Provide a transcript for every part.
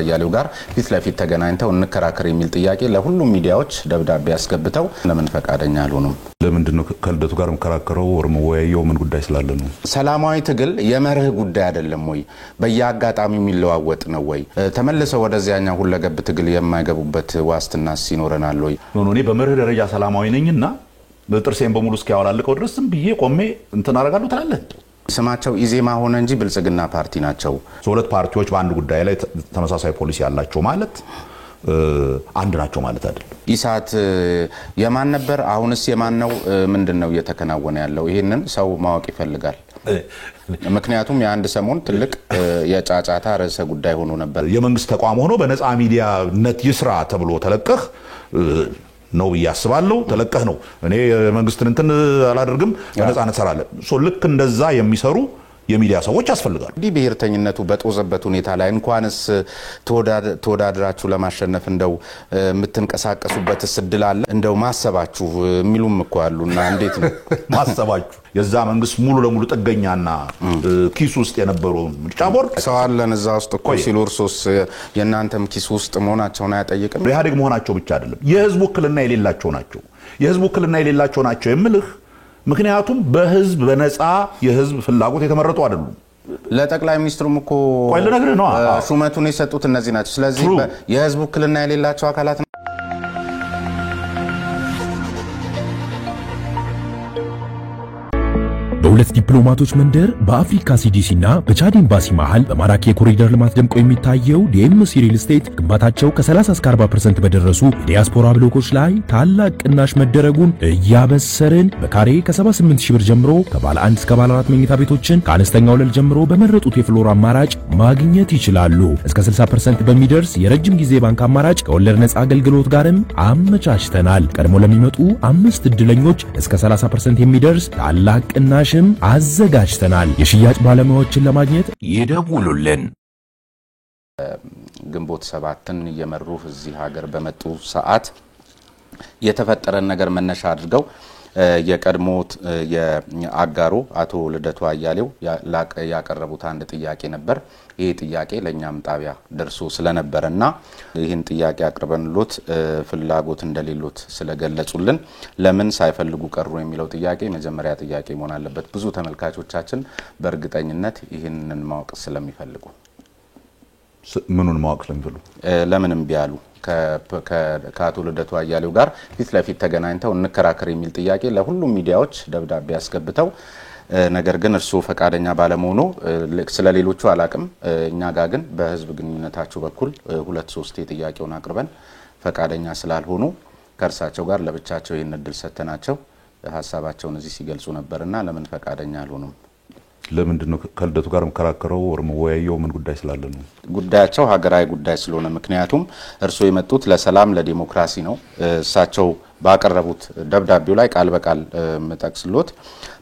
አያሌው ጋር ፊት ለፊት ተገናኝተው እንከራከር የሚል ጥያቄ ለሁሉም ሚዲያዎች ደብዳቤ ያስገብተው ለምን ፈቃደኛ አልሆኑም? ለምንድነው ከልደቱ ጋር መከራከረው ወርሞ ወያየው ምን ጉዳይ ስላለ ነው? ሰላማዊ ትግል የመርህ ጉዳይ አይደለም ወይ? በየአጋጣሚው የሚለዋወጥ ነው ወይ? ተመልሰው ወደዚያኛው ሁለገብ ትግል የማይገቡበት ዋስትናስ ይኖረናል ወይ? እኔ በመርህ ደረጃ ሰላማዊ ነኝና በጥርሴን በሙሉ እስኪያወላልቀው ድረስም ብዬ ቆሜ እንትን አደርጋለሁ ትላለህ። ስማቸው ኢዜማ ሆነ እንጂ ብልጽግና ፓርቲ ናቸው። ሁለት ፓርቲዎች በአንድ ጉዳይ ላይ ተመሳሳይ ፖሊሲ ያላቸው ማለት አንድ ናቸው ማለት አይደለም። ኢሳት የማን ነበር? አሁንስ የማን ነው? ምንድነው እየተከናወነ ያለው? ይሄንን ሰው ማወቅ ይፈልጋል። ምክንያቱም የአንድ ሰሞን ትልቅ የጫጫታ ርዕሰ ጉዳይ ሆኖ ነበር። የመንግስት ተቋም ሆኖ በነፃ ሚዲያነት ይስራ ተብሎ ተለቀህ ነው ያስባለው ተለቀህ ነው እኔ መንግስትን እንትን አላደርግም በነፃነት ሰራለ ልክ እንደዛ የሚሰሩ የሚዲያ ሰዎች ያስፈልጋሉ። ዲ ብሔርተኝነቱ በጦዘበት ሁኔታ ላይ እንኳንስ ተወዳድራችሁ ለማሸነፍ እንደው የምትንቀሳቀሱበት እድል አለ እንደው ማሰባችሁ የሚሉም እኮ አሉና እንዴት ነው ማሰባችሁ? የዛ መንግስት ሙሉ ለሙሉ ጥገኛና ኪስ ውስጥ የነበሩ ምርጫ ቦርድ ሰው አለን እዛ ውስጥ እኮ ሲሎርሶስ የናንተም ኪስ ውስጥ መሆናቸውን አያጠይቅም? ኢህአዴግ መሆናቸው ብቻ አይደለም የህዝብ ውክልና የሌላቸው ናቸው። የህዝብ ውክልና የሌላቸው ናቸው የምልህ ምክንያቱም በህዝብ በነፃ የህዝብ ፍላጎት የተመረጡ አይደሉም። ለጠቅላይ ሚኒስትሩም እኮ ቆይ ለነገር ነው ሹመቱን የሰጡት እነዚህ ናቸው። ስለዚህ የህዝብ ውክልና የሌላቸው አካላት በሁለት ዲፕሎማቶች መንደር በአፍሪካ ሲዲሲና በቻድ ኤምባሲ መሃል በማራኪ የኮሪደር ልማት ደምቆ የሚታየው ዲኤምሲ ሪል ስቴት ግንባታቸው ከ30 እስከ 40% በደረሱ የዲያስፖራ ብሎኮች ላይ ታላቅ ቅናሽ መደረጉን እያበሰርን በካሬ ከ78000 ብር ጀምሮ ከባለ 1 እስከ ባለ 4 መኝታ ቤቶችን ከአነስተኛ ወለል ጀምሮ በመረጡት የፍሎር አማራጭ ማግኘት ይችላሉ። እስከ 60% በሚደርስ የረጅም ጊዜ ባንክ አማራጭ ከወለድ ነፃ አገልግሎት ጋርም አመቻችተናል። ቀድሞ ለሚመጡ 5 እድለኞች እስከ 30% የሚደርስ ታላቅ ቅናሽ አዘጋጅተናል። የሽያጭ ባለሙያዎችን ለማግኘት ይደውሉልን። ግንቦት 7ን እየመሩ እዚህ ሀገር በመጡ ሰዓት የተፈጠረን ነገር መነሻ አድርገው የቀድሞት የአጋሩ አቶ ልደቱ አያሌው ያቀረቡት አንድ ጥያቄ ነበር። ይሄ ጥያቄ ለኛም ጣቢያ ደርሶ ስለነበርና ይሄን ጥያቄ አቅርበንሎት ፍላጎት እንደሌሎት ስለገለጹልን ለምን ሳይፈልጉ ቀሩ የሚለው ጥያቄ መጀመሪያ ጥያቄ መሆን አለበት። ብዙ ተመልካቾቻችን በእርግጠኝነት ይሄንን ማወቅ ስለሚፈልጉ ምኑን ማወቅ ስለሚፈልጉ ለምንም ቢያሉ ከአቶ ልደቱ አያሌው ጋር ፊት ለፊት ተገናኝተው እንከራከር የሚል ጥያቄ ለሁሉም ሚዲያዎች ደብዳቤ ያስገብተው ነገር ግን እርሱ ፈቃደኛ ባለመሆኑ ስለሌሎቹ አላቅም እኛ ጋር ግን በህዝብ ግንኙነታቸው በኩል 2-3 ጥያቄውን አቅርበን ፈቃደኛ ስላልሆኑ ከርሳቸው ጋር ለብቻቸው ይሄን እድል ሰተናቸው ሐሳባቸውን እዚህ ሲገልጹ ነበርና ለምን ፈቃደኛ አልሆኑም? ለምንድነው ከልደቱ ጋር መከራከረው ወርሞ ወያየው ምን ጉዳይ ስላለ ነው? ጉዳያቸው ሀገራዊ ጉዳይ ስለሆነ ምክንያቱም እርሱ የመጡት ለሰላም ለዲሞክራሲ ነው። እሳቸው ባቀረቡት ደብዳቤው ላይ ቃል በቃል መጠቅስሎት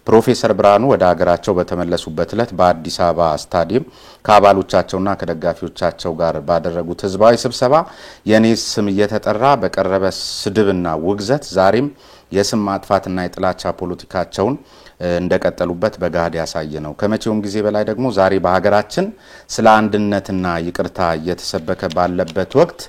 ፕሮፌሰር ብርሃኑ ወደ ሀገራቸው በተመለሱበት ዕለት በአዲስ አበባ ስታዲየም ከአባሎቻቸውና ከደጋፊዎቻቸው ጋር ባደረጉት ህዝባዊ ስብሰባ የኔ ስም እየተጠራ በቀረበ ስድብና ውግዘት ዛሬም የስም ማጥፋትና የጥላቻ ፖለቲካቸውን እንደቀጠሉበት በጋድ ያሳየ ነው። ከመቼውም ጊዜ በላይ ደግሞ ዛሬ በሀገራችን ስለ አንድነትና ይቅርታ እየተሰበከ ባለበት ወቅት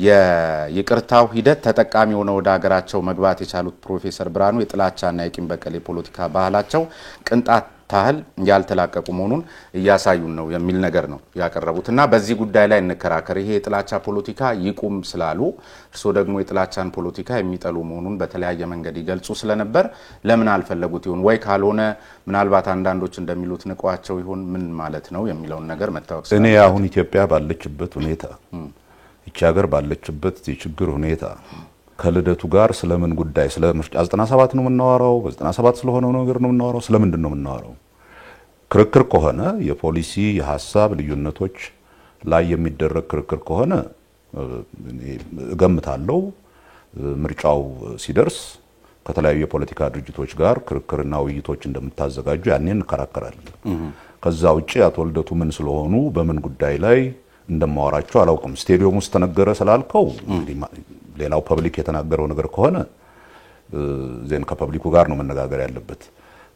የይቅርታው ሂደት ተጠቃሚ ሆነው ወደ ሀገራቸው መግባት የቻሉት ፕሮፌሰር ብርሃኑ የጥላቻና የቂም በቀል ፖለቲካ ባህላቸው ቅንጣት ታህል ያልተላቀቁ መሆኑን እያሳዩን ነው የሚል ነገር ነው ያቀረቡትና በዚህ ጉዳይ ላይ እንከራከር። ይሄ የጥላቻ ፖለቲካ ይቁም ስላሉ እርሶ ደግሞ የጥላቻን ፖለቲካ የሚጠሉ መሆኑን በተለያየ መንገድ ይገልጹ ስለነበር ለምን አልፈለጉት ይሆን? ወይ ካልሆነ ምናልባት አንዳንዶች እንደሚሉት ንቋቸው ይሆን? ምን ማለት ነው የሚለውን ነገር መታወቅ እኔ አሁን ኢትዮጵያ ባለችበት ሁኔታ ይቺ ሀገር ባለችበት የችግር ሁኔታ ከልደቱ ጋር ስለምን ጉዳይ ስለ ምርጫ 97 ነው የምናወራው? በ97 ስለሆነው ነገር ነው የምናወራው? ስለምንድን ነው የምናወራው? ክርክር ከሆነ የፖሊሲ የሐሳብ ልዩነቶች ላይ የሚደረግ ክርክር ከሆነ እገምታለሁ ምርጫው ሲደርስ ከተለያዩ የፖለቲካ ድርጅቶች ጋር ክርክርና ውይይቶች እንደምታዘጋጁ ያኔ እንከራከራለን። ከዛ ውጪ አቶ ልደቱ ምን ስለሆኑ በምን ጉዳይ ላይ እንደማወራቸው አላውቅም። ስቴዲየም ውስጥ ተነገረ ስላልከው ሌላው ፐብሊክ የተናገረው ነገር ከሆነ ዜን ከፐብሊኩ ጋር ነው መነጋገር ያለበት።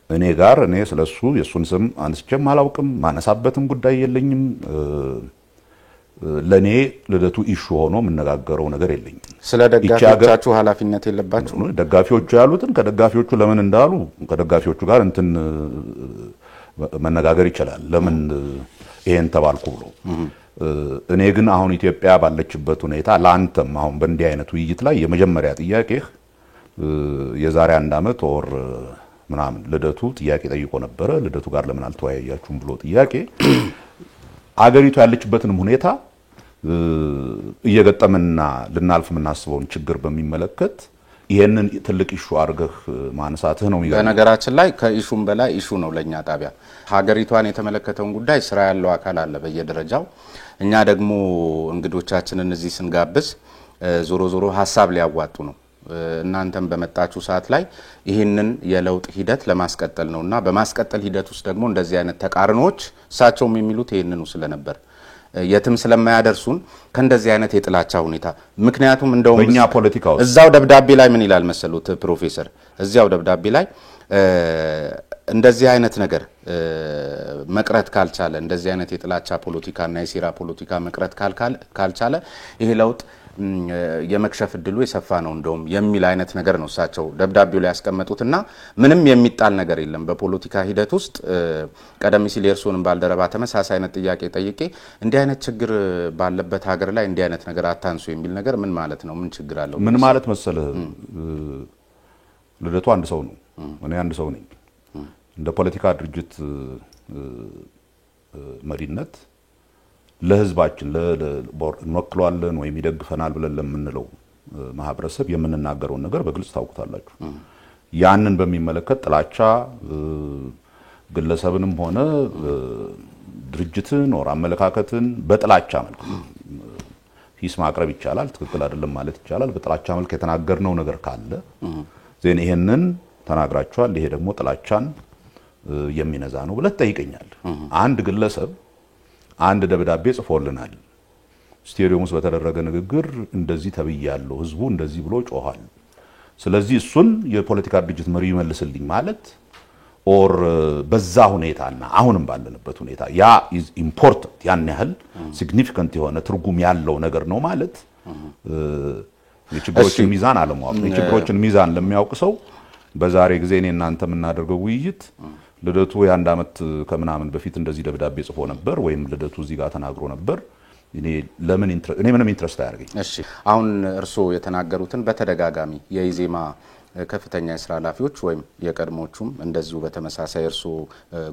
እኔ ጋር እኔ ስለሱ የሱን ስም አንስቼም አላውቅም፣ ማነሳበትም ጉዳይ የለኝም። ለኔ ልደቱ ኢሹ ሆኖ መነጋገረው ነገር የለኝም። ስለ ደጋፊዎቻችሁ ኃላፊነት የለባችሁ? ደጋፊዎቹ ያሉትን ከደጋፊዎቹ ለምን እንዳሉ ከደጋፊዎቹ ጋር እንትን መነጋገር ይችላል። ለምን ይሄን ተባልኩ ብሎ እኔ ግን አሁን ኢትዮጵያ ባለችበት ሁኔታ ላንተም አሁን በእንዲህ አይነት ውይይት ላይ የመጀመሪያ ጥያቄህ የዛሬ 1 አመት ወር ምናምን ልደቱ ጥያቄ ጠይቆ ነበር። ልደቱ ጋር ለምን አልተወያያችሁም ብሎ ጥያቄ አገሪቱ ያለችበትንም ሁኔታ እየገጠመና ልናልፍ የምናስበውን ችግር በሚመለከት ይሄንን ትልቅ ኢሹ አርገህ ማንሳትህ ነው የሚገርም። በነገራችን ላይ ከኢሹም በላይ ኢሹ ነው ለኛ ጣቢያ። ሀገሪቷን የተመለከተውን ጉዳይ ስራ ያለው አካል አለ በየደረጃው። እኛ ደግሞ እንግዶቻችንን እዚህ ስንጋብዝ ዞሮ ዞሮ ሐሳብ ሊያዋጡ ነው። እናንተም በመጣችሁ ሰዓት ላይ ይህንን የለውጥ ሂደት ለማስቀጠል ነውና በማስቀጠል ሂደት ውስጥ ደግሞ እንደዚህ አይነት ተቃርኖች እሳቸውም የሚሉት ይሄንኑ ስለነበር የትም ስለማያደርሱን ከእንደዚህ አይነት የጥላቻ ሁኔታ ምክንያቱም እንደውም በእኛ ፖለቲካው እዛው ደብዳቤ ላይ ምን ይላል መሰሉት ፕሮፌሰር? እዚያው ደብዳቤ ላይ እንደዚህ አይነት ነገር መቅረት ካልቻለ እንደዚህ አይነት የጥላቻ ፖለቲካና የሴራ ፖለቲካ መቅረት ካልቻለ ይሄ ለውጥ የመክሸፍ እድሉ የሰፋ ነው እንደውም የሚል አይነት ነገር ነው እሳቸው ደብዳቤው ላይ ያስቀመጡትና ምንም የሚጣል ነገር የለም በፖለቲካ ሂደት ውስጥ። ቀደም ሲል የእርሶንም ባልደረባ ተመሳሳይ አይነት ጥያቄ ጠይቄ እንዲህ አይነት ችግር ባለበት ሀገር ላይ እንዲህ አይነት ነገር አታንሱ የሚል ነገር ምን ማለት ነው? ምን ችግር አለው? ምን ማለት መሰለህ ልደቱ አንድ ሰው ነው፣ እኔ አንድ ሰው ነኝ። እንደ ፖለቲካ ድርጅት መሪነት ለህዝባችን እንወክለዋለን ወይም ይደግፈናል ብለን ለምንለው ማህበረሰብ የምንናገረውን ነገር በግልጽ ታውቁታላችሁ። ያንን በሚመለከት ጥላቻ ግለሰብንም ሆነ ድርጅትን ወር አመለካከትን በጥላቻ መልክ ሂስ ማቅረብ ይቻላል፣ ትክክል አይደለም ማለት ይቻላል። በጥላቻ መልክ የተናገርነው ነገር ካለ ዘን ይሄንን ተናግራችኋል፣ ይሄ ደግሞ ጥላቻን የሚነዛ ነው ብለህ ጠይቀኛል። አንድ ግለሰብ አንድ ደብዳቤ ጽፎልናል፣ ስቴዲየም ውስጥ በተደረገ ንግግር እንደዚህ ተብያለሁ፣ ህዝቡ እንደዚህ ብሎ ጮሃል፣ ስለዚህ እሱን የፖለቲካ ድርጅት መሪ ይመልስልኝ ማለት ኦር በዛ ሁኔታና አሁንም ባለንበት ሁኔታ ያ ኢዝ ኢምፖርታንት ያን ያህል ሲግኒፊካንት የሆነ ትርጉም ያለው ነገር ነው ማለት የችግሮችን ሚዛን አለማወቅ። የችግሮችን ሚዛን ለሚያውቅ ሰው በዛሬ ጊዜ እኔ እናንተ የምናደርገው ውይይት ልደቱ የ1 አመት ከምናምን በፊት እንደዚህ ደብዳቤ ጽፎ ነበር ወይም ልደቱ እዚህ ጋር ተናግሮ ነበር እኔ ምንም ኢንትረስት አያርገኝ። እሺ አሁን እርሶ የተናገሩትን በተደጋጋሚ የኢዜማ ከፍተኛ የስራ ኃላፊዎች ወይም የቀድሞቹም እንደዚሁ በተመሳሳይ እርሶ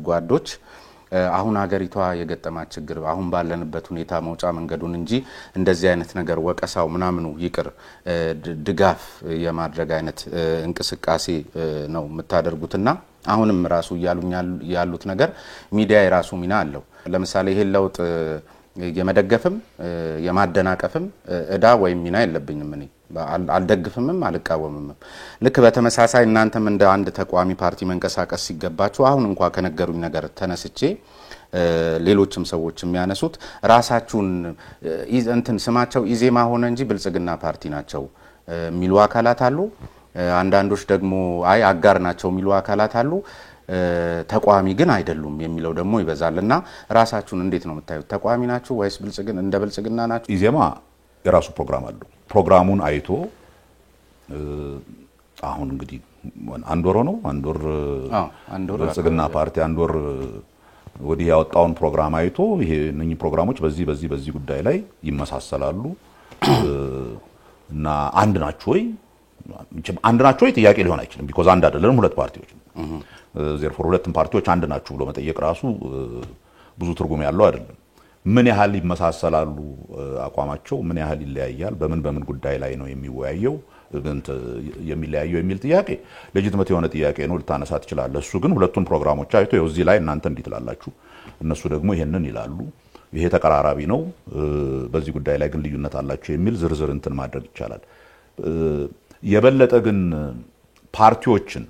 ጓዶች አሁን ሀገሪቷ የገጠማት ችግር አሁን ባለንበት ሁኔታ መውጫ መንገዱን እንጂ እንደዚህ አይነት ነገር ወቀሳው ምናምኑ ይቅር ድጋፍ የማድረግ አይነት እንቅስቃሴ ነው የምታደርጉትና አሁንም ራሱ ያሉት ነገር ሚዲያ የራሱ ሚና አለው። ለምሳሌ ይሄን ለውጥ የመደገፍም የማደናቀፍም እዳ ወይም ሚና የለብኝም እኔ አልደግፍምም አልቃወምም። ልክ በተመሳሳይ እናንተም እንደ አንድ ተቋሚ ፓርቲ መንቀሳቀስ ሲገባችሁ አሁን እንኳን ከነገሩኝ ነገር ተነስቼ ሌሎችም ሰዎች የሚያነሱት ራሳችሁን እንትን ስማቸው ኢዜማ ሆነ እንጂ ብልጽግና ፓርቲ ናቸው የሚሉ አካላት አሉ። አንዳንዶች ደግሞ አይ አጋር ናቸው የሚሉ አካላት አሉ። ተቋሚ ግን አይደሉም የሚለው ደግሞ ይበዛልና ራሳችሁን እንዴት ነው የምታዩት? ተቋሚ ናችሁ ወይስ እንደ ብልጽግና ናችሁ? ኢዜማ የራሱ ፕሮግራም አለው። ፕሮግራሙን አይቶ አሁን እንግዲህ አንድ ወር ነው ብልጽግና ፓርቲ አንድ ወር ወዲህ ያወጣውን ፕሮግራም አይቶ ይሄ እነኚህ ፕሮግራሞች በዚህ ጉዳይ ላይ ይመሳሰላሉ እና አንድ ናቸው ወይ ጥያቄ ሊሆን አይችልም። ቢኮዝ አንድ አይደለም ሁለት ፓርቲዎች ዘርፎር ሁለቱም ፓርቲዎች አንድ ናቸው ብሎ መጠየቅ ራሱ ብዙ ትርጉም ያለው አይደለም። ምን ያህል ይመሳሰላሉ አቋማቸው፣ ምን ያህል ይለያያል፣ በምን ጉዳይ ላይ ነው የሚወያየው የሚለያየው የሚል ጥያቄ ሌጂቲሜት የሆነ ጥያቄ ነው፣ ልታነሳ ትችላለህ። እሱ ግን ሁለቱን ፕሮግራሞች አይቶ እዚህ ላይ እናንተ እንዴት ትላላችሁ፣ እነሱ ደግሞ ይሄንን ይላሉ፣ ይሄ ተቀራራቢ ነው፣ በዚህ ጉዳይ ላይ ግን ልዩነት አላቸው የሚል ዝርዝር እንትን ማድረግ ይቻላል። የበለጠ ግን ፓርቲዎችን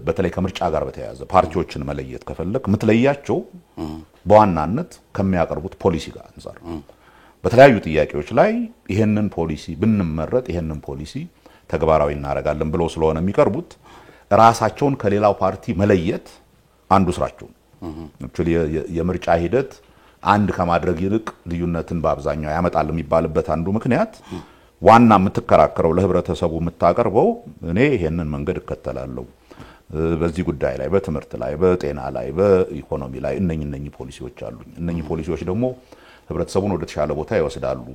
በተለይ ከምርጫ ጋር በተያያዘ ፓርቲዎችን መለየት ከፈለክ ምትለያቸው በዋናነት ከሚያቀርቡት ፖሊሲ ጋር አንፃር በተለያዩ ጥያቄዎች ላይ ይሄንን ፖሊሲ ብንመረጥ ይሄንን ፖሊሲ ተግባራዊ እናረጋለን ብለው ስለሆነ የሚቀርቡት ራሳቸውን ከሌላው ፓርቲ መለየት አንዱ ስራቸው ነው። የምርጫ ሂደት አንድ ከማድረግ ይልቅ ልዩነትን በአብዛኛው ያመጣል የሚባልበት አንዱ ምክንያት ዋና የምትከራከረው ለህብረተሰቡ የምታቀርበው እኔ ይሄንን መንገድ እከተላለሁ በዚህ ጉዳይ ላይ በትምህርት ላይ በጤና ላይ በኢኮኖሚ ላይ እነኚህ ፖሊሲዎች አሉኝ እነኚህ ፖሊሲዎች ደግሞ ህብረተሰቡን ወደ ተሻለ ቦታ ይወስዳሉ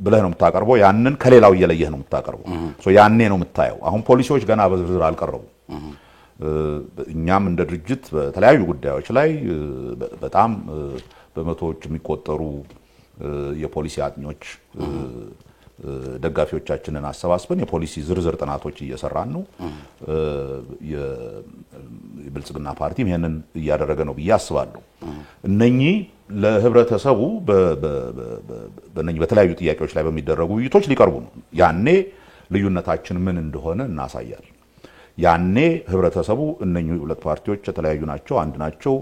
ብለህ ነው የምታቀርበው ያንን ከሌላው እየለየህ ነው የምታቀርበው ያኔ ነው የምታየው አሁን ፖሊሲዎች ገና በዝርዝር አልቀረቡ እኛም እንደ ድርጅት በተለያዩ ጉዳዮች ላይ በጣም በመቶዎች የሚቆጠሩ የፖሊሲ አጥኞች ደጋፊዎቻችንን አሰባስበን የፖሊሲ ዝርዝር ጥናቶች እየሰራን ነው የብልጽግና ፓርቲም ይሄንን እያደረገ ነው በያስባለሁ እነኚህ ለህብረተሰቡ በእነኚህ በተለያዩ ጥያቄዎች ላይ በሚደረጉ ውይይቶች ሊቀርቡ ነው ያኔ ልዩነታችን ምን እንደሆነ እናሳያለን ያኔ ህብረተሰቡ እነኚህ ሁለት ፓርቲዎች የተለያዩ ናቸው አንድ ናቸው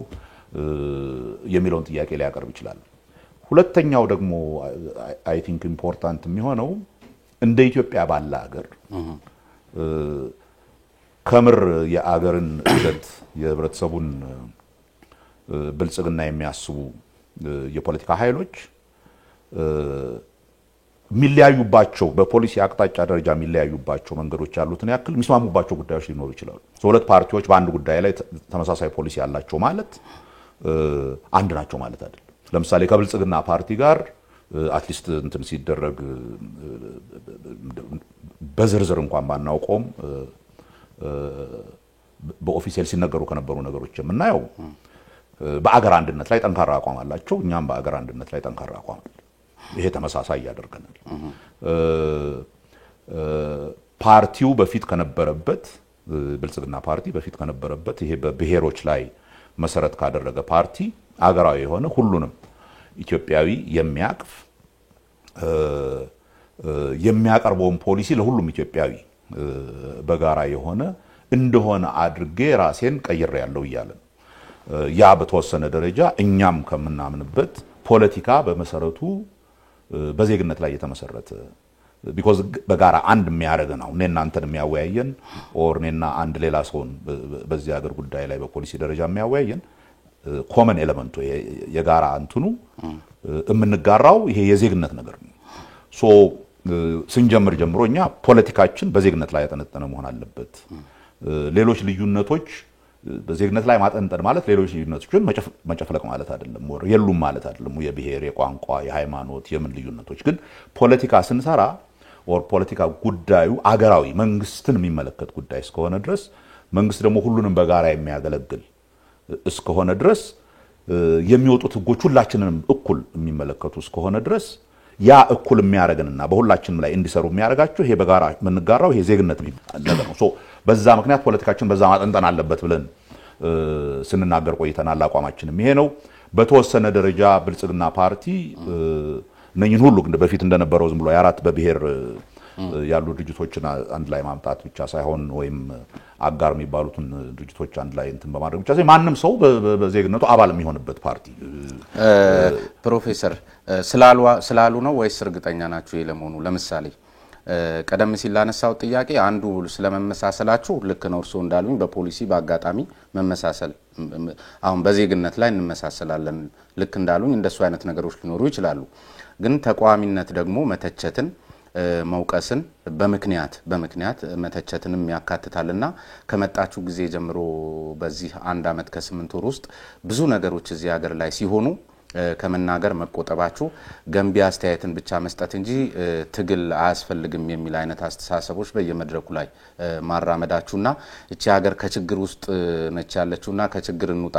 የሚለውን ጥያቄ ሊያቀርብ ይችላል ሁለተኛው ደግሞ አይ ቲንክ ኢምፖርታንት የሚሆነው እንደ ኢትዮጵያ ባለ ሀገር ከምር የአገርን እድገት የህብረተሰቡን ብልጽግና የሚያስቡ የፖለቲካ ኃይሎች ሚሊያዩባቸው በፖሊሲ አቅጣጫ ደረጃ ሚሊያዩባቸው መንገዶች ያሉትን ያክል የሚስማሙባቸው ጉዳዮች ሊኖሩ ይችላሉ ሁለት ፓርቲዎች በአንድ ጉዳይ ላይ ተመሳሳይ ፖሊሲ ያላቸው ማለት አንድ ናቸው ማለት አይደለም ለምሳሌ ከብልጽግና ፓርቲ ጋር አትሊስት እንትን ሲደረግ በዝርዝር እንኳን ባናውቀውም በኦፊሻል ሲነገሩ ከነበሩ ነገሮች የምናየው በአገር አንድነት ላይ ጠንካራ አቋም አላቸው እኛም በአገር አንድነት ላይ ጠንካራ አቋም አለ ይሄ ተመሳሳይ ያደርገናል ፓርቲው በፊት ከነበረበት ብልጽግና ፓርቲ በፊት ከነበረበት ይሄ በብሔሮች ላይ መሰረት ካደረገ ፓርቲ አገራዊ የሆነ ሁሉንም ኢትዮጵያዊ የሚያቅፍ የሚያቀርበውን ፖሊሲ ለሁሉም ኢትዮጵያዊ በጋራ የሆነ እንደሆነ አድርጌ ራሴን ቀይሬ ያለው ይያለ ያ በተወሰነ ደረጃ እኛም ከምናምንበት ፖለቲካ በመሰረቱ በዜግነት ላይ የተመሰረተ because በጋራ አንድ የሚያረጋግጥ ነው እኔና አንተን የሚያወያየን ኦር እኔና አንድ ሌላ ሰውን በዚህ ሀገር ጉዳይ ላይ በፖሊሲ ደረጃ የሚያወያየን ኮመን ኤሌመንቱ የጋራ አንቱኑ የምንጋራው ይሄ የዜግነት ነገር ነው ሶ ስንጀምር ጀምሮኛ ፖለቲካችን በዜግነት ላይ ያጠነጠነ መሆን አለበት ሌሎች ልዩነቶች በዜግነት ላይ ማጠንጠን ማለት ሌሎች ልዩነቶችን መጨፍለቅ ማለት አይደለም ወር የሉም ማለት አይደለም የብሔር የቋንቋ የሃይማኖት የምን ልዩነቶች ግን ፖለቲካ ስንሰራ ኦር ፖለቲካ ጉዳዩ አገራዊ መንግስትን የሚመለከት ጉዳይ እስከሆነ ድረስ መንግስት ደግሞ ሁሉንም በጋራ የሚያገለግል እስከሆነ ድረስ የሚወጡት ህጎች ሁላችንንም እኩል የሚመለከቱ እስከሆነ ድረስ ያ እኩል የሚያረጋግጥና በሁላችንም ላይ እንዲሰሩ የሚያረጋጋቸው ይሄ በጋራ መንጋራው ይሄ ዜግነት ነገር ነው ሶ በዛ ምክንያት ፖለቲካችን በዛ ማጠንጠን አለበት ብለን ስንናገር ቆይተናል አቋማችንም ይሄ ነው በተወሰነ ደረጃ ብልጽግና ፓርቲ ነኝን ሁሉ በፊት እንደነበረው ዝም ብሎ ያራት በብሔር ያሉ ድርጅቶችን አንድ ላይ ማምጣት ብቻ ሳይሆን ወይም አጋር የሚባሉትን ድርጅቶች አንድ ላይ እንትን በማድረግ ብቻ ሳይሆን ማንንም ሰው በዜግነቱ አባል የሚሆንበት ፓርቲ ፕሮፌሰር ስላሉ ነው ወይስ እርግጠኛ ናችሁ ይለሞኑ ለምሳሌ ቀደም ሲል ላነሳው ጥያቄ አንዱ ስለመመሳሰላችሁ ልክ ነው እርሶ እንዳሉኝ በፖሊሲ በአጋጣሚ መመሳሰል አሁን በዜግነት ላይ እንመሳሰላለን ልክ እንዳሉኝ እንደሱ አይነት ነገሮች ሊኖሩ ይችላሉ ግን ተቋሚነት ደግሞ መተቸትን መውቀስን በምክንያት መተቸትንም ያካትታልና ከመጣችሁ ጊዜ ጀምሮ በዚህ አንድ አመት ከ8 ወር ውስጥ ብዙ ነገሮች እዚህ ሀገር ላይ ሲሆኑ ከመናገር መቆጠባችሁ ገንቢ አስተያየትን ብቻ መስጠት እንጂ ትግል አያስፈልግም የሚል አይነት አስተሳሰቦች በየመድረኩ ላይ ማራመዳችሁና እቺ ሀገር ከችግር ውስጥ ነች ያለችውና ከችግር እንውጣ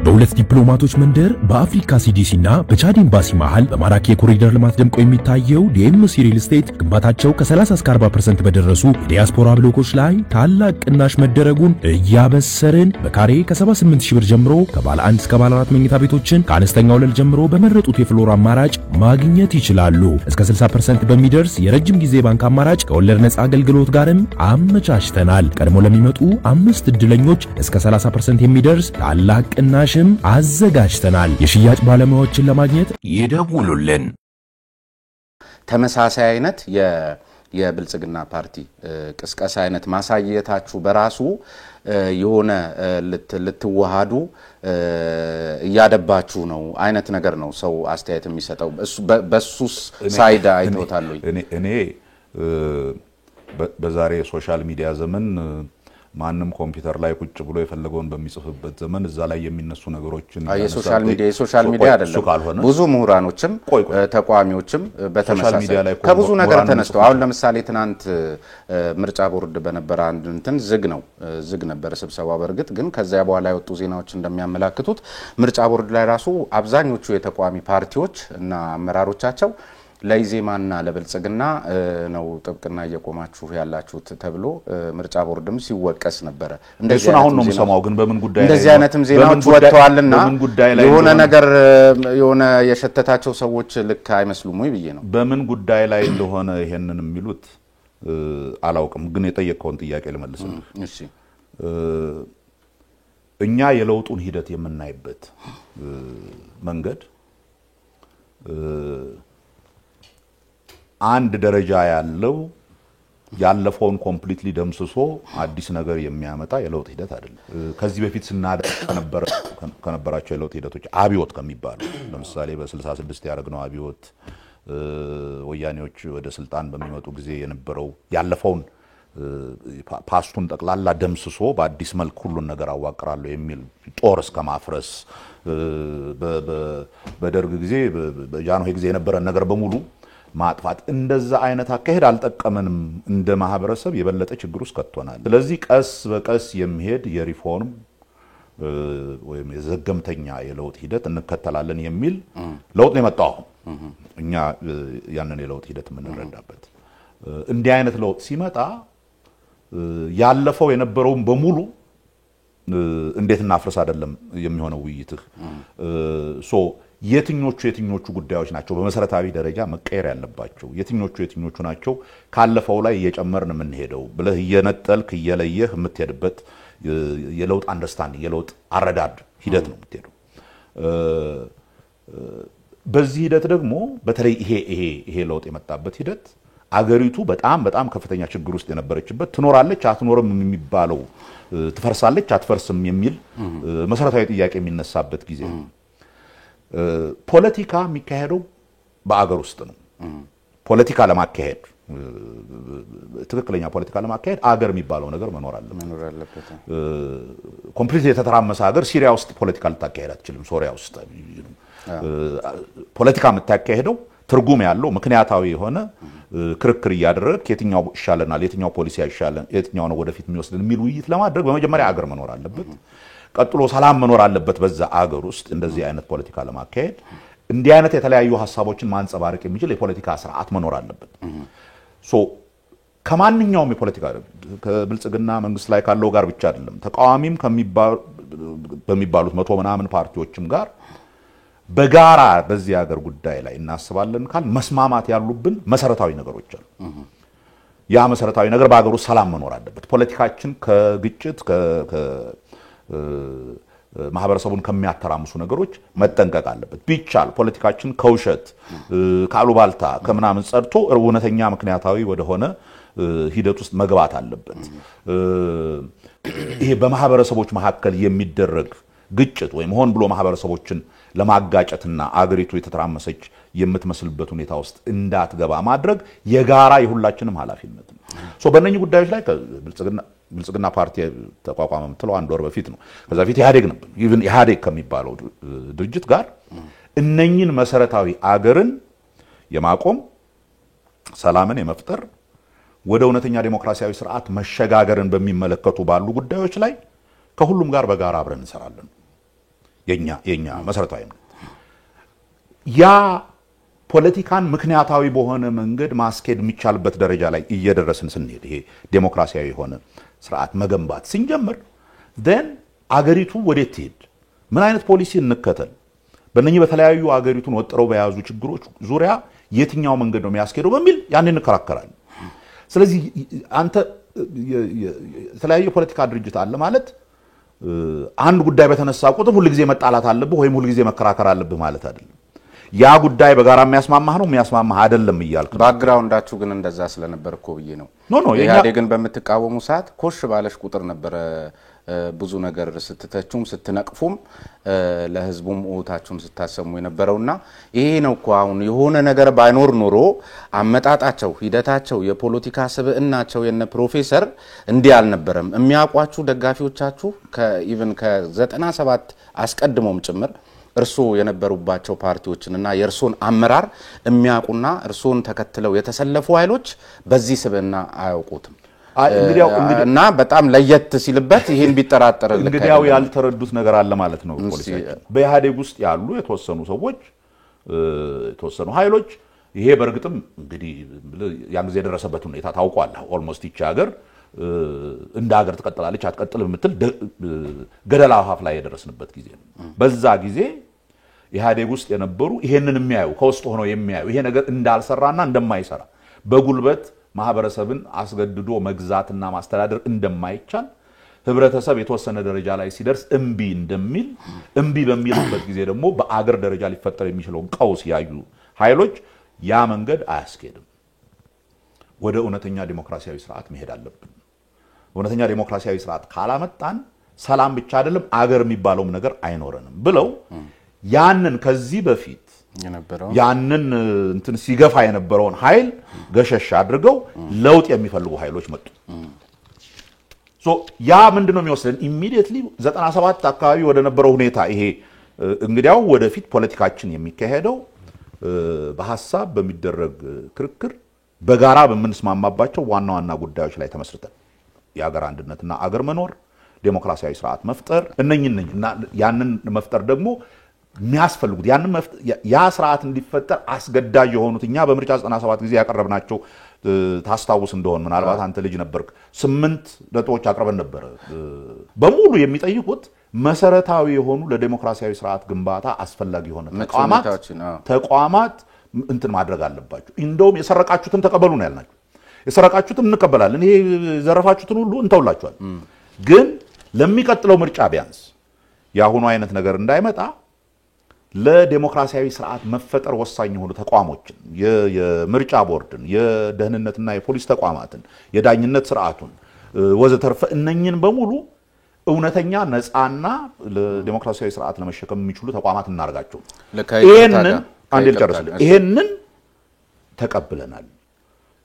በሁለት ዲፕሎማቶች መንደር በአፍሪካ ሲዲሲና በቻድ ኤምባሲ መሃል በማራኪ የኮሪደር ልማት ደምቆ የሚታየው ዲኤምሲ ሪል ስቴት ግንባታቸው ከ30 እስከ 40% በደረሱ የዲያስፖራ ብሎኮች ላይ ታላቅ ቅናሽ መደረጉን እያበሰርን በካሬ ከ78000 ብር ጀምሮ ከባለ 1 እስከ ባለ 4 መኝታ ቤቶችን ከአነስተኛ ወለል ጀምሮ በመረጡት የፍሎር አማራጭ ማግኘት ይችላሉ እስከ 60% በሚደርስ የረጅም ጊዜ ባንክ አማራጭ ከወለድ ነፃ አገልግሎት ጋርም አመቻችተናል ቀድሞ ለሚመጡ 5 እድለኞች እስከ 30% የሚደርስ ታላቅ ቅናሽ አዘጋጅተናል የሽያጭ ባለሙያዎችን ለማግኘት ይደውሉልን ተመሳሳይ አይነት የብልጽግና ፓርቲ ቅስቀሳ አይነት ማሳየታችሁ በራሱ የሆነ ልትዋሃዱ እያደባችሁ ነው አይነት ነገር ነው ሰው አስተያየት የሚሰጠው በሱስ ሳይድ አይተውታል እኔ በዛሬ ሶሻል ሚዲያ ዘመን ማንንም ኮምፒውተር ላይ ቁጭ ብሎ የፈለገውን በሚጽፍበት ዘመን እዛ ላይ የሚነሱ ነገሮችን የሶሻል ሚዲያ አይደለም ብዙ ምሁራኖችም ተቋሚዎችም በተመሳሳይ ከብዙ ነገር ተነስተው አሁን ለምሳሌ ትናንት ምርጫ ቦርድ በነበረ አንድ እንትን ዝግ ነበር ስብሰባ በርግጥ ግን ከዛ በኋላ የወጡ ዜናዎች እንደሚያመላክቱት ምርጫ ቦርድ ላይ ራሱ አብዛኞቹ የተቋሚ ፓርቲዎች እና አመራሮቻቸው ለይዜማና ለብልጽግና ነው ጥብቅና እየቆማችሁ ያላችሁት ተብሎ ምርጫ ቦርድም ሲወቀስ ነበር እንደዚህ አሁን ነው የምሰማው ግን በምን ጉዳይ ላይ እንደዚህ አይነትም ዜናዎች ወጥተዋልና የሆነ ነገር የሆነ የሸተታቸው ሰዎች ልክ አይመስሉም ወይ ብዬ ነው በምን ጉዳይ ላይ እንደሆነ ይሄንን የሚሉት አላውቅም ግን የጠየቀውን ጥያቄ ልመልስልህ እሺ እኛ የለውጡን ሂደት የምናይበት መንገድ አንድ ደረጃ ያለፈውን ኮምፕሊትሊ ደምስሶ አዲስ ነገር የሚያመጣ የለውጥ ሂደት አይደለም ከዚህ በፊት ስናደርግ ከነበራቸው የለውጥ ሂደቶች አብዮት ከሚባሉ ለምሳሌ በ66 ያደረግነው አብዮት ወያኔዎች ወደ ስልጣን በሚመጡ ጊዜ የነበረው ያለፈውን ፓስቱን ጠቅላላ ደምስሶ በአዲስ መልክ ሁሉን ነገር አዋቅራለሁ የሚል ጦር እስከማፍረስ በደርግ ጊዜ በጃንሆይ ጊዜ የነበረ ነገር በሙሉ ማጥፋት እንደዛ አይነት አካሄድ አልጠቀመንም እንደ ማህበረሰብ የበለጠ ችግር ውስጥ ከተናል ስለዚህ ቀስ በቀስ የሚሄድ የሪፎርም ወይም የዘገምተኛ የለውጥ ሂደት እንከተላለን የሚል ለውጥ ነው የመጣው እኛ ያንን የለውጥ ሂደት የምንረዳበት እንዲህ አይነት ለውጥ ሲመጣ ያለፈው የነበረውን በሙሉ እንዴት እናፍርስ አይደለም የሚሆነው ውይይትህ ሶ የትኞቹ ጉዳዮች ናቸው በመሰረታዊ ደረጃ መቀየር ያለባቸው የትኞቹ ናቸው ካለፈው ላይ እየጨመርን ምን ሄደው ብለህ እየነጠልክ እየለየህ የምትሄድበት የለውጥ አንደርስታንዲንግ የለውጥ አረዳድ ሂደት ነው የምትሄደው በዚህ ሂደት ደግሞ በተለይ ይሄ ለውጥ የመጣበት ሂደት አገሪቱ በጣም ከፍተኛ ችግር ውስጥ የነበረችበት ትኖራለች አትኖርም የሚባለው ትፈርሳለች አትፈርስም የሚል መሰረታዊ ጥያቄ የሚነሳበት ጊዜ ነው ፖለቲካ የሚካሄደው በአገር ውስጥ ነው ፖለቲካ ለማካሄድ ትክክለኛ ፖለቲካ ለማካሄድ አገር የሚባለው ነገር መኖር አለበት ኮምፕሊት የተተራመሰ ሀገር ሲሪያ ውስጥ ፖለቲካ ልታካሄድ አትችልም ሶሪያ ውስጥ ፖለቲካ የምታካሄደው ትርጉም ያለው ምክንያታዊ የሆነ ክርክር ያደረገ የትኛው ይሻለናል የትኛው ፖሊሲ ይሻለን የትኛው ነው ወደፊት የሚወስድን የሚል ውይይት ለማድረግ በመጀመሪያ አገር መኖር አለበት ቀጥሎ ሰላም መኖር አለበት በዛ አገር ውስጥ እንደዚህ አይነት ፖለቲካ ለማካሄድ እንዲህ አይነት የተለያዩ ሐሳቦችን ማንጸባረቅ የሚችል የፖለቲካ ስርዓት መኖር አለበት ሶ ከማንኛውም የፖለቲካ ከብልጽግና መንግስት ላይ ካለው ጋር ብቻ አይደለም ተቃዋሚም በሚባሉት 100 ምናምን ፓርቲዎችም ጋር በጋራ በዚህ ሀገር ጉዳይ ላይ እናስባለን ካል መስማማት ያሉብን መሰረታዊ ነገሮች አሉ ያ መሰረታዊ ነገር በአገሩ ሰላም መኖር አለበት ፖለቲካችን ከግጭት ማህበረሰቡን ከሚያተራምሱ ነገሮች መጠንቀቅ አለበት ቢቻል ፖለቲካችን ከውሸት ካሉባልታ ከምናምን ጸድቶ እውነተኛ ምክንያታዊ ወደሆነ ሂደት ውስጥ መግባት አለበት ይሄ በማህበረሰቦች መካከል የሚደረግ ግጭት ወይ ሆን ብሎ ማህበረሰቦችን ለማጋጨትና አገሪቱ የተተራመሰች የምትመስልበት ሁኔታ ውስጥ እንዳትገባ ማድረግ የጋራ የሁላችንም ኃላፊነት ነው ሶ በእነኚህ ጉዳዮች ላይ ብልጽግና ፓርቲ ተቋቋመ ምትለው አንድ ወር በፊት ነው ከዛ በፊት ኢህአዴግ ነበር ኢቭን ኢህአዴግ ከሚባለው ድርጅት ጋር እነኚህን መሰረታዊ አገርን የማቆም ሰላምን የመፍጠር ወደ እውነተኛ ዲሞክራሲያዊ ስርዓት መሸጋገርን በሚመለከቱ ባሉ ጉዳዮች ላይ ከሁሉም ጋር በጋራ አብረን እንሰራለን የኛ መሰረታዊ ነው ያ ፖለቲካን ምክንያታዊ በሆነ መንገድ ማስኬድ የሚቻልበት ደረጃ ላይ እየደረስን ስንሄድ ይሄ ዲሞክራሲያዊ ሆነ ስርዓት መገንባት ሲንጀምር then አገሪቱ ወዴት ትሄድ ምን አይነት ፖሊሲ እንከተል በእነኚህ በተለያዩ አገሪቱን ወጥረው በያዙ ችግሮች ዙሪያ የትኛው መንገድ ነው የሚያስኬደው በሚል ያን እንከራከራለን ስለዚህ አንተ የተለያየ ፖለቲካ ድርጅት አለ ማለት አንድ ጉዳይ በተነሳ ቁጥር ሁሉ ጊዜ መጣላት አለብህ ወይም ሁሉ ጊዜ መከራከር አለብህ ማለት አይደለም ያ ጉዳይ በጋራ የሚያስማማህ ነው የሚያስማማህ አይደለም ይያልክ ባክግራውንዳችሁ ግን እንደዛ ስለነበር እኮ ብዬ ነው ኖ ኢህአዴግን በመተቃወሙ ሰዓት ኮሽ ባለሽ ቁጥር ነበር ብዙ ነገር ስትተቹም ስትነቅፉም ለህዝቡም ኦታችሁን ስታሰሙ የነበረውና ይሄ ነው እኮ አሁን የሆነ ነገር ባይኖር ኖሮ አመጣጣቸው ሂደታቸው የፖለቲካ ስብዕናቸው የነ ፕሮፌሰር እንዲህ አልነበረም የሚያቋችሁ ደጋፊዎቻችሁ ከኢቭን ከ97 አስቀድሞም ጭምር እርሶ የነበሩባቸው ፓርቲዎችንና የእርሶን አመራር የሚያቁና እርሶን ተከትለው የተሰለፉ ኃይሎች በዚህ ስብዕና አያውቁትም እና በጣም ለየት ሲልበት ይሄን ቢጠራጠር እንግዲያው ያልተረዱት ነገር አለ ማለት ነው ፖለቲካችን በኢህአዴግ ውስጥ ያሉ የተወሰኑ ሰዎች የተወሰኑ ኃይሎች ይሄ በርግጥም እንግዲህ ያን ጊዜ የደረሰበት ሁኔታ ታውቋል ኦልሞስት ይቻ ሀገር እንደ ሀገር ተቀጥላለች አትቀጥልም ምትል ገደላ አፋፍ ላይ የደረስንበት ጊዜ ነው በዛ ጊዜ ኢህአዴግ ውስጥ የነበሩ ይሄንን የሚያዩ ከውስጥ ሆነው የሚያዩ ይሄ ነገር እንዳልሰራና እንደማይሰራ በጉልበት ማህበረሰብን አስገድዶ መግዛትና ማስተዳደር እንደማይቻል ህብረተሰብ የተወሰነ ደረጃ ላይ ሲደርስ እምቢ እንደሚል እምቢ በሚልበት ጊዜ ደግሞ በአገር ደረጃ ሊፈጠር የሚችለው ቀውስ ያዩ ኃይሎች ያ መንገድ አያስኬድም ወደ እውነተኛ ዲሞክራሲያዊ ስርዓት መሄድ አለብን እውነተኛ ዲሞክራሲያዊ ስርዓት ካላመጣን ሰላም ብቻ አይደለም አገር የሚባለው ነገር አይኖርንም ብለው ያንን ከዚህ በፊት ያንን እንትን ሲገፋ የነበረውን ኃይል ገሸሽ አድርገው ለውጥ የሚፈልጉ ኃይሎች መጡ ያ ምንድነው የሚወስደን ኢሚዲየትሊ 97 አካባቢ ወደ ነበረው ሁኔታ ይሄ እንግዲያው ወደፊት ፖለቲካችን የሚካሄደው በሐሳብ በሚደረግ ክርክር በጋራ በመንስማማባቸው ዋና ዋና ጉዳዮች ላይ ተመስርተን የአገር አንድነትና አገር መኖር ዴሞክራሲያዊ ስርዓት መፍጠር እነኝና ያንን መፍጠር ደግሞ የሚያስፈልጉት ያንን ያ ስርዓት እንዲፈጠር አስገዳጅ የሆኑት እኛ በምርጫ 97 ጊዜ ያቀረብናቸው ታስታውስ እንደሆነ ምናልባት አንተ ልጅ ነበርክ 8 ነጥቦች አቅርበን ነበር በሙሉ የሚጠይቁት መሰረታዊ የሆኑ ለዲሞክራሲያዊ ስርዓት ግንባታ አስፈላጊ የሆነ ተቋማት እንትን ማድረግ አለባቸው እንደውም የሰረቃችሁትን ተቀበሉ ነው ያልናችሁ የሰረቃችሁትን እንቀበላለን ይሄ ዘረፋችሁትን ሁሉ እንተውላችኋል ግን ለሚቀጥለው ምርጫ ቢያንስ ያሁኑ አይነት ነገር እንዳይመጣ ለዲሞክራሲያዊ ስርዓት መፈጠር ወሳኝ የሆኑ ተቋሞችን የምርጫ ቦርድን የደህንነትና የፖሊስ ተቋማትን የዳኝነት ስርዓቱን ወዘተርፈ እነኝን በሙሉ እውነተኛ ነፃና ለዲሞክራሲያዊ ስርዓት ለመሸከም የሚችሉ ተቋማት እናርጋቸው ይሄንን አንድ ልጨርስልኝ ይሄንን ተቀብለናል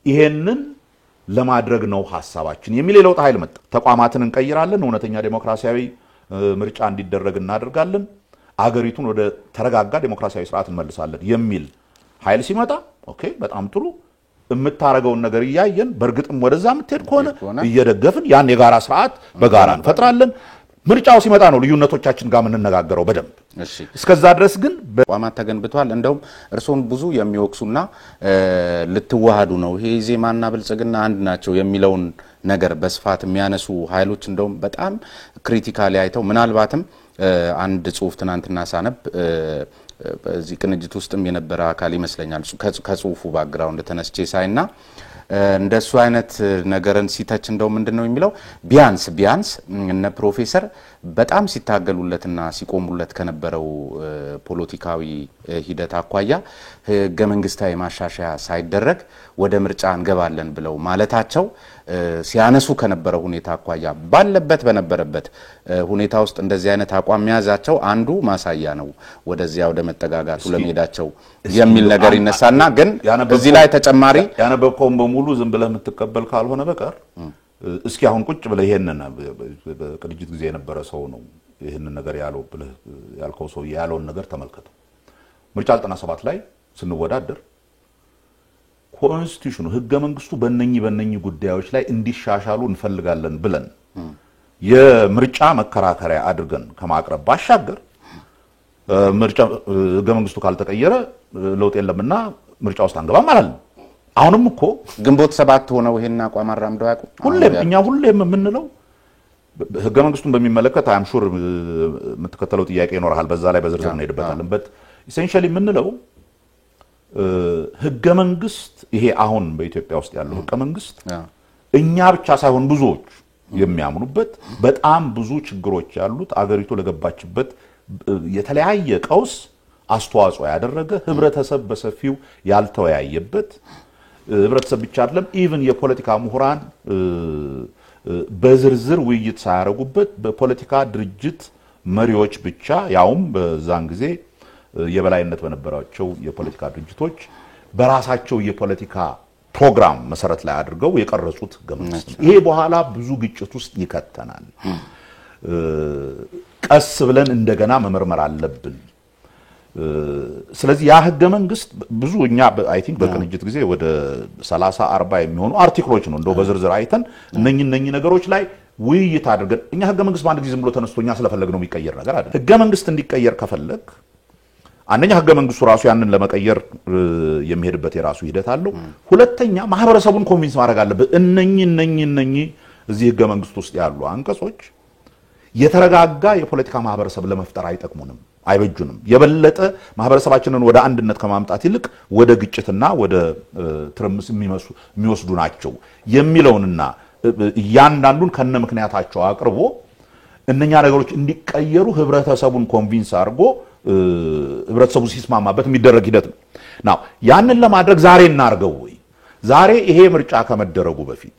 ይሄንን ለማድረግ ነው ሐሳባችን የሚል የለውጥ ኃይል መጣ ተቋማትን እንቀይራለን እውነተኛ ዲሞክራሲያዊ ምርጫ እንዲደረግ እናደርጋለን አገሪቱን ወደ ተረጋጋ ዲሞክራሲያዊ ስርዓት እንመልሳለን የሚል ኃይል ሲመጣ ኦኬ በጣም ጥሩ እምታረጋውን ነገር ያያየን በርግጥም ወደዛ ምትሄድ ከሆነ እየደገፍን ያን የጋራ ስርዓት በጋራ እንፈጥራለን ምርጫው ሲመጣ ነው ልዩነቶቻችን ጋር ምንነጋገረው በደንብ እሺ እስከዛ ድረስ ግን በቋማት ተገንብቷል እንደውም እርሶን ብዙ የሚወክሱና ልትዋሃዱ ነው ይሄ ዜማና ብልጽግና አንድ ናቸው የሚለውን ነገር በስፋት የሚያነሱ ኃይሎች እንደውም በጣም ክሪቲካሊ አይተው ምናልባትም አንድ ጽሁፍ ትናንትና ሳነብ በዚህ ቅንጅት ውስጥም የነበረ አካል ይመስለኛል ከጽሁፉ ባክግራውንድ ተነስቼ ሳይና እንደሱ አይነት ነገርን ሲተች እንደው ምንድነው የሚለው ቢያንስ እነ ፕሮፌሰር በጣም ሲታገሉለትና ሲቆሙለት ከነበረው ፖለቲካዊ ሂደት አኳያ ህገ መንግስታዊ ማሻሻያ ሳይደረግ ወደ ምርጫ እንገባለን ብለው ማለታቸው ሲያነሱ ከነበረው ሁኔታ አኳያ ባለበት በነበረበት ሁኔታ ውስጥ እንደዚህ አይነት አቋም ያዛቸው አንዱ ማሳያ ነው ወደዚያ ወደ መጠጋጋቱ ለመሄዳቸው የሚል ነገር ይነሳና ግን በዚህ ላይ ተጨማሪ ያነበብከውን በሙሉ ዝም ብለህ የምትቀበል ካልሆነ በቀር እስኪ አሁን ቁጭ ብለህ ይሄንን በቅንጅት ጊዜ የነበረ ሰው ነው ይሄንን ነገር ያለው ብለህ ያልከው ሰው ያለውን ነገር ተመልከተው ምርጫ 97 ላይ ስንወዳደር ኮንስቲቱሽኑ ህገ መንግስቱ በእነኚህ ጉዳዮች ላይ እንዲሻሻሉ እንፈልጋለን ብለን የምርጫ መከራከሪያ አድርገን ከማቅረብ ባሻገር ምርጫ ህገ መንግስቱ ካልተቀየረ ለውጥ የለምና ምርጫ ውስጥ አንገባም ማለት አሁንም እኮ ግንቦት 7 ሆነው ይሄን አቋም አራምደው ያቁ ሁሌም የምንለው ህገ መንግስቱን በሚመለከት አም ሹር የምትከተለው ጥያቄ ይኖርሃል በዛ ላይ በዝርዝር እንሄድበታለን በት ኢሴንሻሊ የምንለው ህገ መንግስት ይሄ አሁን በኢትዮጵያ ውስጥ ያለው ህገ መንግስት እኛ ብቻ ሳይሆን ብዙዎች የሚያምኑበት በጣም ብዙ ችግሮች ያሉት አገሪቱ ለገባችበት የተለያየ ቀውስ አስተዋጽኦ ያደረገ ህብረተሰብ በሰፊው ያልተወያየበት ህብረተሰብ ብቻ አይደለም ኢቭን የፖለቲካ ምሁራን በዝርዝር ውይይት ሳያረጉበት በፖለቲካ ድርጅት መሪዎች ብቻ ያውም በዛን ጊዜ የበላይነት በነበራቸው የፖለቲካ ድርጅቶች በራሳቸው የፖለቲካ ፕሮግራም መሰረት ላይ አድርገው የቀረጹት ህገ መንግስት ይሄ በኋላ ብዙ ግጭት ውስጥ ይከተናል። ቀስ ብለን እንደገና መመርመር አለብን። ስለዚህ ያ ህገ መንግስት ብዙ እኛ አይ ቲንክ በቅንጅት ጊዜ ወደ 30 40 የሚሆኑ አርቲክሎች ነው እንደው በዝርዝር አይተን እነኚህ ነገሮች ላይ ውይይት አድርገን እኛ ህገ መንግስት በአንድ ጊዜ ዝም ብሎ ተነስቶኛ ስለፈለግ ነው የሚቀየር ነገር አይደለም። ህገ መንግስት እንዲቀየር ከፈለግ አንደኛ ህገ መንግስቱ ራሱ ያንን ለመቀየር የሚሄድበት የራሱ ሂደት አለው። ሁለተኛ ማህበረሰቡን ኮንቪንስ ማድረግ አለበት። እነኚህ እዚህ ህገ መንግስት ውስጥ ያሉ አንቀጾች የተረጋጋ የፖለቲካ ማህበረሰብ ለመፍጠር አይጠቅሙንም፣ አይበጁንም። የበለጠ ማህበረሰባችንን ወደ አንድነት ከማምጣት ይልቅ ወደ ግጭትና ወደ ትርምስ የሚወስዱ ናቸው የሚለውንና እያንዳንዱን ከነ ምክንያታቸው አቅርቦ እነኛ ነገሮች እንዲቀየሩ ህብረተሰቡን ኮንቪንስ አድርጎ ህብረተሰቡ ሲስማማበት የሚደረግ ሂደት ነው። ናው ያንን ለማድረግ ዛሬ እናርገው ወይ ዛሬ ይሄ ምርጫ ከመደረጉ በፊት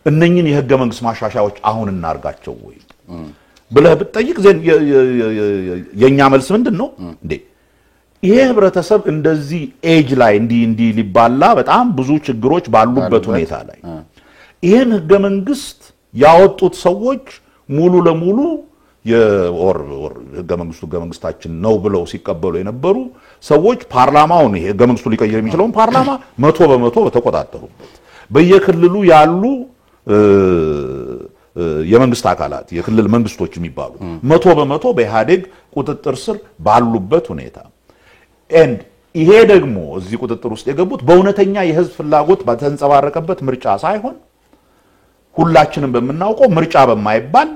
እነኚህን የህገ መንግስት ማሻሻያዎች አሁን እናርጋቸው ወይ ብለህ ብትጠይቅ ዘን የኛ መልስ ምንድነው እንዴ ይሄ ህብረተሰብ እንደዚህ ኤጅ ላይ እንዲ ሊባላ በጣም ብዙ ችግሮች ባሉበት ሁኔታ ላይ ይሄን ህገ መንግስት ያወጡት ሰዎች ሙሉ ለሙሉ ህገ መንግስታችን ነው ብለው ሲቀበሉ የነበሩ ሰዎች ፓርላማውን ይሄ ህገ መንግስቱ ሊቀየር የሚችለውን ፓርላማ 100% በተቆጣጠሩበት በየክልሉ ያሉ የመንግስት አካላት የክልል መንግስቶች የሚባሉ 100% በኢህአዴግ ቁጥጥር ስር ባሉበት ሁኔታ and ይሄ ደግሞ እዚህ ቁጥጥር ውስጥ የገቡት በእውነተኛ የህዝብ ፍላጎት በተንጸባረቀበት ምርጫ ሳይሆን ሁላችንም በመናውቀው ምርጫ በማይባል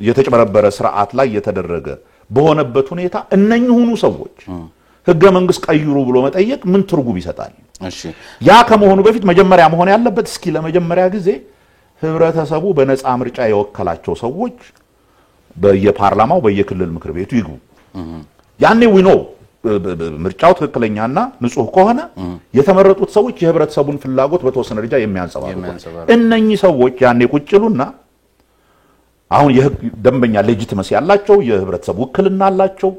የተጨበረበረ ስርዓት ላይ የተደረገ በሆነበት ሁኔታ እነኚሁኑ ሰዎች ህገ መንግስት ቀይሩ ብሎ መጠየቅ ምን ትርጉም ይሰጣል? እሺ ያ ከመሆኑ በፊት መጀመሪያ መሆን ያለበት እስኪ ለመጀመሪያ ጊዜ ህብረተሰቡ በነፃ ምርጫ የወከላቸው ሰዎች በየፓርላማው በየክልል ምክር ቤቱ ይግቡ። ያኔ ዊኖ ምርጫው ትክክለኛና ንጹህ ከሆነ የተመረጡት ሰዎች የህብረተሰቡን ፍላጎት በተወሰነ ደረጃ የሚያንጸባርቁ እነኚህ ሰዎች ያኔ ቁጭሉና አሁን ደንበኛ ሌጂቲመሲ ያላቸው የህብረተሰቡ ውክልና አላቸው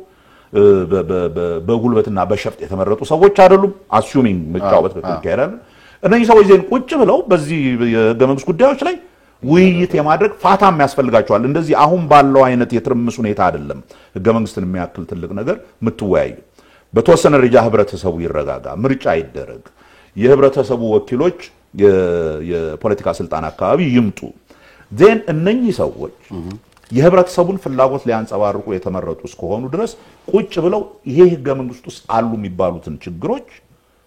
በጉልበትና በሸፍጥ የተመረጡ ሰዎች አይደሉም። አሱሚንግ ምርጫው በትክክል ይካሄዳል። እነኚህ ሰዎች ዘን ቁጭ ብለው በዚህ የህገ መንግስት ጉዳዮች ላይ ውይይት የማድረግ ፋታም ያስፈልጋቸዋል። እንደዚህ አሁን ባለው አይነት የትርምስ ሁኔታ አይደለም ህገ መንግስትን የሚያክል ትልቅ ነገር ምትወያዩ። በተወሰነ ደረጃ ህብረተሰቡ ይረጋጋ፣ ምርጫ ይደረግ፣ የህብረተሰቡ ወኪሎች የፖለቲካ ስልጣን አካባቢ ይምጡ። ዘን እነኚህ ሰዎች የህብረተሰቡን ፍላጎት ሊያንጸባርቁ የተመረጡ እስከሆኑ ድረስ ቁጭ ብለው ይሄ ህገ መንግስት ውስጥ አሉ የሚባሉትን ችግሮች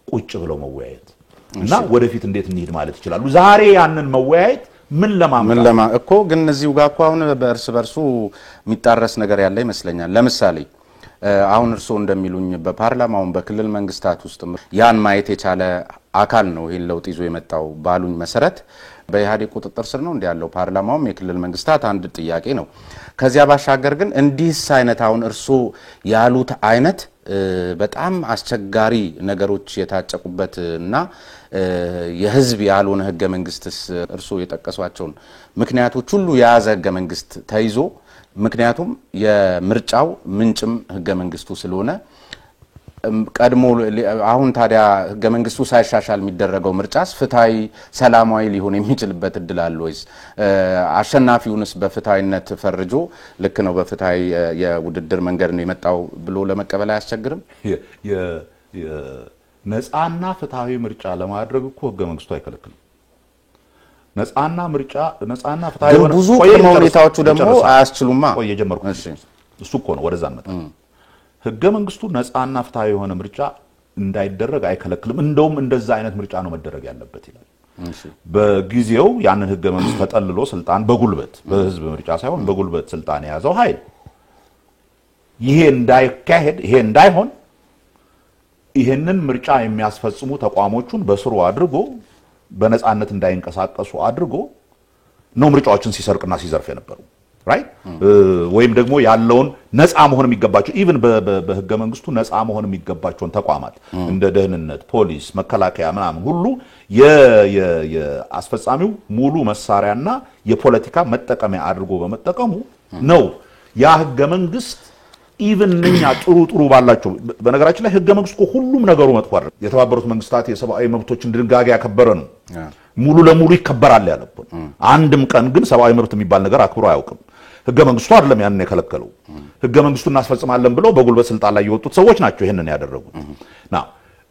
ቁጭ ብለው መወያየት እና ወደፊት እንዴት እንሂድ ማለት ይችላሉ። ዛሬ ያንን መወያየት ምን እኮ ግን እዚሁ ጋር እኮ አሁን በእርስ በርሱ የሚጣረስ ነገር ያለ ይመስለኛል። ለምሳሌ አሁን እርሶ እንደሚሉኝ በፓርላማው በክልል መንግስታት ውስጥ ያን ማየት የቻለ አካል ነው ይሄን ለውጥ ይዞ የመጣው ባሉኝ መሰረት በኢህአዴግ ቁጥጥር ስር ነው እንደ ያለው ፓርላማውም የክልል መንግስታት አንድ ጥያቄ ነው። ከዚያ ባሻገር ግን እንዲህስ አይነት አሁን እርሶ ያሉት አይነት በጣም አስቸጋሪ ነገሮች የታጨቁበት እና የህዝብ ያልሆነ ህገ መንግስትስ እርሶ የጠቀሷቸውን ምክንያቶች ሁሉ የያዘ ህገ መንግስት ተይዞ ምክንያቱም የምርጫው ምንጭም ህገ መንግስቱ ስለሆነ ቀድሞ አሁን ታዲያ ህገ መንግስቱ ሳይሻሻል የሚደረገው ምርጫስ ፍትሃዊ ሰላማዊ ሊሆን የሚችልበት እድል አለ ወይስ አሸናፊውንስ በፍትሃዊነት ፈርጆ ልክ ነው በፍትሃዊ የውድድር መንገድ ነው የመጣው ብሎ ለመቀበል አያስቸግርም? ነፃና ፍትሃዊ ምርጫ ለማድረግ እኮ ህገ መንግስቱ አይከለክልም። ነፃና ፍትሃዊ ሆነ ብዙ ሁኔታዎቹ ደግሞ አያስችሉማ። የጀመርኩት እሱ እኮ ነው ወደዛ መጣ። ህገ መንግስቱ ነፃና ፍትሃዊ የሆነ ምርጫ እንዳይደረግ አይከለክልም። እንደውም እንደዛ አይነት ምርጫ ነው መደረግ ያለበት ይላል። በጊዜው ያንን ህገ መንግስት ተጠልሎ ስልጣን በጉልበት በህዝብ ምርጫ ሳይሆን በጉልበት ስልጣን የያዘው ኃይል ይሄ እንዳይካሄድ ይሄ እንዳይሆን ይሄንን ምርጫ የሚያስፈጽሙ ተቋሞቹን በስሩ አድርጎ በነፃነት እንዳይንቀሳቀሱ አድርጎ ነው ምርጫዎችን ሲሰርቅና ሲዘርፍ የነበረው። ራይት ወይም ደግሞ ያለውን ነፃ መሆን የሚገባቸው ኢቭን በህገ መንግስቱ ነፃ መሆን የሚገባቸውን ተቋማት እንደ ደህንነት፣ ፖሊስ፣ መከላከያ ምናምን ሁሉ የአስፈጻሚው ሙሉ መሳሪያና የፖለቲካ መጠቀሚያ አድርጎ በመጠቀሙ ነው ያ ህገ መንግስት ኢቭን እኛ ጥሩ ባላቸው በነገራችን ላይ ህገ መንግስቱ ሁሉም ነገሩ መጥፎ አይደለም። የተባበሩት መንግስታት የሰብአዊ መብቶችን ድንጋጌ ያከበረ ነው። ሙሉ ለሙሉ ይከበራል ያለበት አንድም ቀን ግን ሰብአዊ መብት የሚባል ነገር አክብሮ አያውቅም። ህገ መንግስቱ አይደለም ያንን የከለከለው። ህገ መንግስቱን እናስፈጽማለን ብለው በጉልበት ስልጣን ላይ የወጡት ሰዎች ናቸው ይሄንን ያደረጉት። ና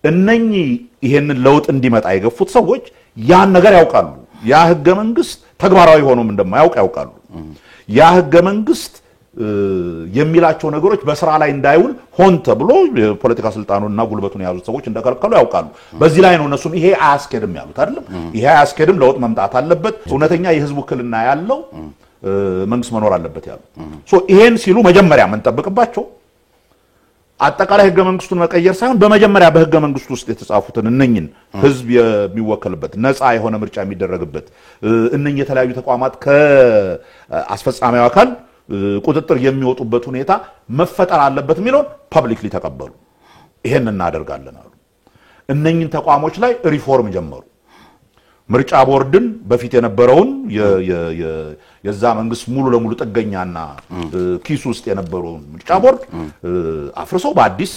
እነኚህ ይሄንን ለውጥ እንዲመጣ የገፉት ሰዎች ያን ነገር ያውቃሉ። ያ ህገ መንግስት ተግባራዊ ሆኖም እንደማያውቅ ያውቃሉ። ያ ህገ መንግስት የሚላቸው ነገሮች በስራ ላይ እንዳይውል ሆን ተብሎ የፖለቲካ ስልጣኑንና ጉልበቱን የያዙት ሰዎች እንደከለከሉ ያውቃሉ። በዚህ ላይ ነው እነሱም ይሄ አያስኬድም ያሉት አይደለም። ይሄ አያስኬድም፣ ለውጥ መምጣት አለበት፣ እውነተኛ የህዝብ ውክልና ያለው መንግስት መኖር አለበት ያሉት። ይሄን ሲሉ መጀመሪያ የምንጠብቅባቸው አጠቃላይ ህገ መንግስቱን መቀየር ሳይሆን በመጀመሪያ በህገ መንግስቱ ውስጥ የተጻፉትን እነኝን ህዝብ የሚወከልበት ነፃ የሆነ ምርጫ የሚደረግበት እነኝ የተለያዩ ተቋማት ከአስፈጻሚው አካል ቁጥጥር የሚወጡበት ሁኔታ መፈጠር አለበት የሚለውን ፐብሊክሊ ተቀበሉ። ይሄን እናደርጋለን አሉ። እነኝን ተቋሞች ላይ ሪፎርም ጀመሩ። ምርጫ ቦርድን በፊት የነበረውን የዛ መንግስት ሙሉ ለሙሉ ጥገኛና ኪስ ውስጥ የነበረውን ምርጫ ቦርድ አፍርሰው በአዲስ